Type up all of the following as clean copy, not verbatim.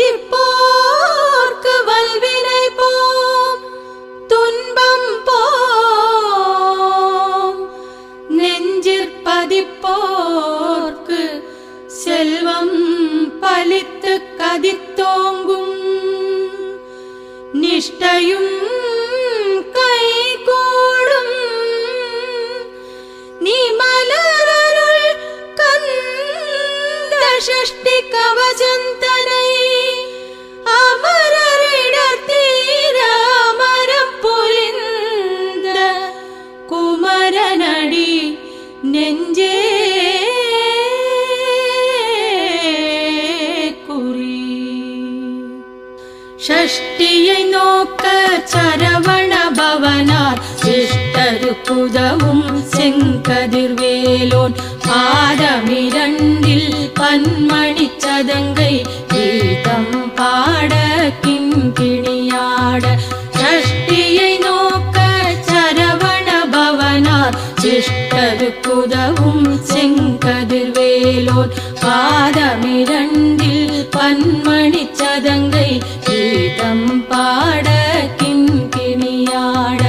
துதிப்போர்க்கு வல்வினை போம் துன்பம் போம் நெஞ்சிற்பதிப்போர்க்கு செல்வம் பலித்து கதித்தோங்கும் நிஷ்டையும் கைகூடும் நீ மலரருள் கந்த சஷ்டி கவசந்தனை அமரரிடர் தீர அமரம் புரிந்த குமரனடி நெஞ்சே ஷஷ்டியை நோக்க சரவண பவனார் சிஷ்டருக்குதவும் செங்கதிர்வேலோன் பாதமிரண்டில் பன்மணி சதங்கை கீதம் பாட கிங்கிணியாட ஷஷ்டியை நோக்க சரவண பவனார் சிஷ்டருக்குதவும் செங்கதிர்வேலோன் பாதமிரண்டில் பன்மணி சதங்கை கீதம் பாட கிங்கிணியாட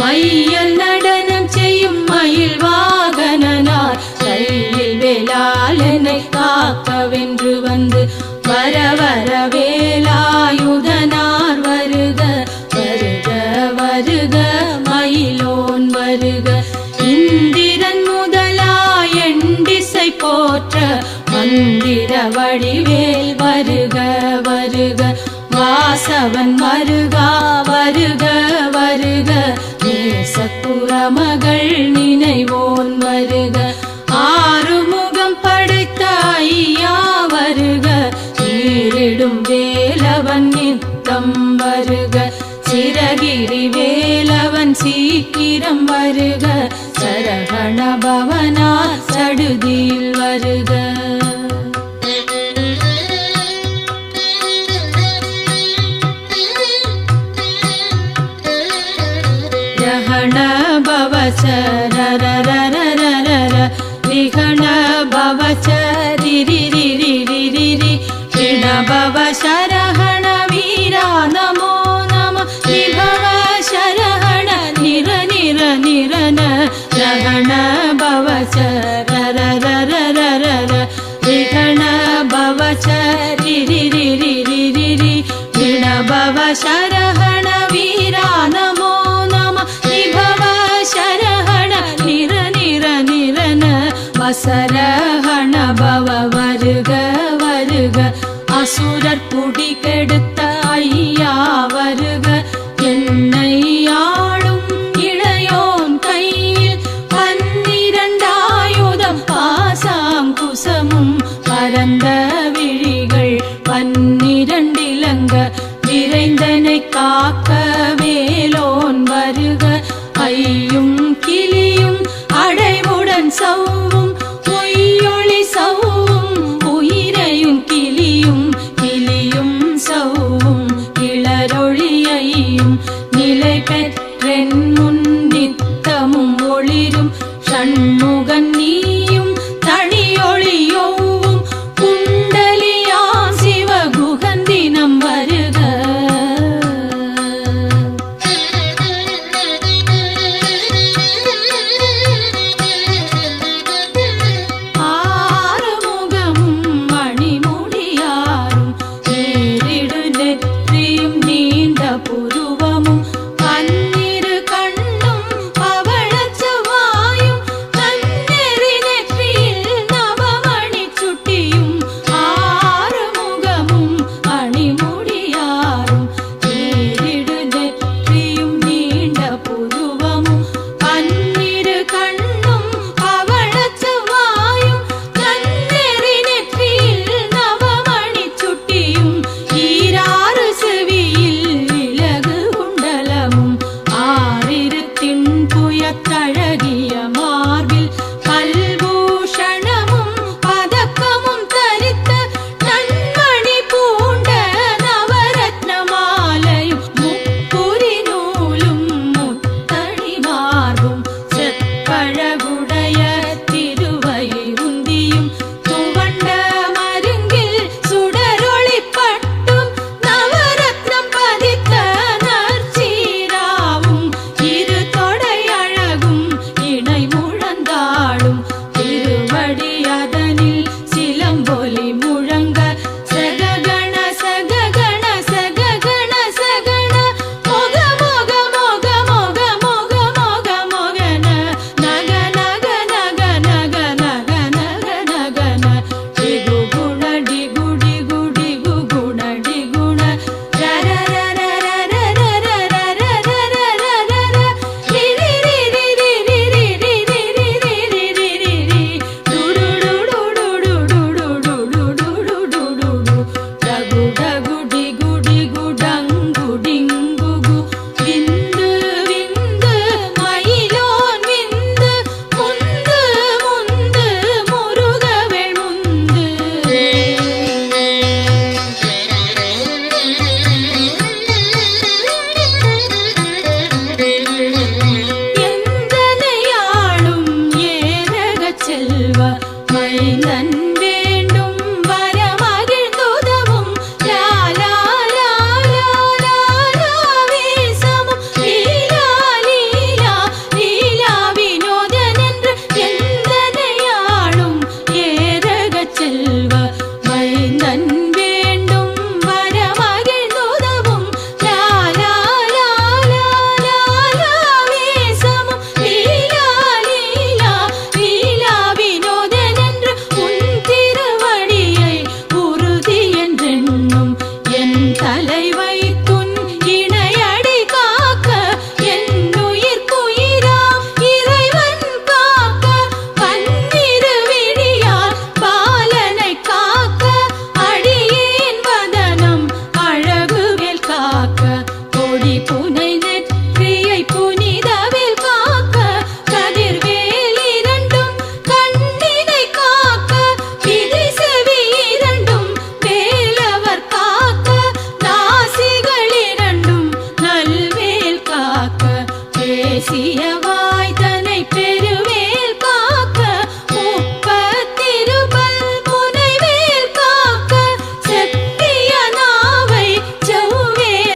மையல் நடனம் செய்யும் மயில் வாகனனார் கையில் வேளாளனை காக்கவென்று வந்து வர வர வேலாயுதனார் வருக வருக வருக மயிலோன் வருக இந்திரன் முதலாய் எண்டிசை போற்ற மந்திர வடிவேல் வருக வருக வாசவன் வருகா வருக வருக நேசக்குறமகள் நினைவோன் வருக ஆறுமுகம் படைத்த ஐயா வருக நீரிடும் வேலவன் நித்தம் வருக சிரகிரி வேலவன் சீக்கிரம் வருக சரவண பவனா சடுதியில் வருக ரஹண பவசரரரரரர விஹண பவசரிரிரிரிரிரி ரிண பவசரஹண வீரா நமோ நம விபவ சரஹண நிர நிர நிரன ரஹண பவசரரரரரர விஹண பவசரிரிரிரிரிரி ரிண பவசரஹண வீரா நமோ நிர நிர நிரன வசரஹண பவ வருக வருக அசுரர் குடி கெடுத்த ஐயா வருக என்னை ஆளும் இளையோன் கையில் 12 ஆயுதம் பாசாம் குசமும் பரந்த விழிகள் 12 இலங்க விரைந்தனை காக்க வேலோன் வருக ஐயும் கிளியும் அடைவுடன் சவ்வும் பொய்யொளி சவ்வும் உயிரையும் கிளியும் கிளியும் சவ்வும் கிளரொழியை தன்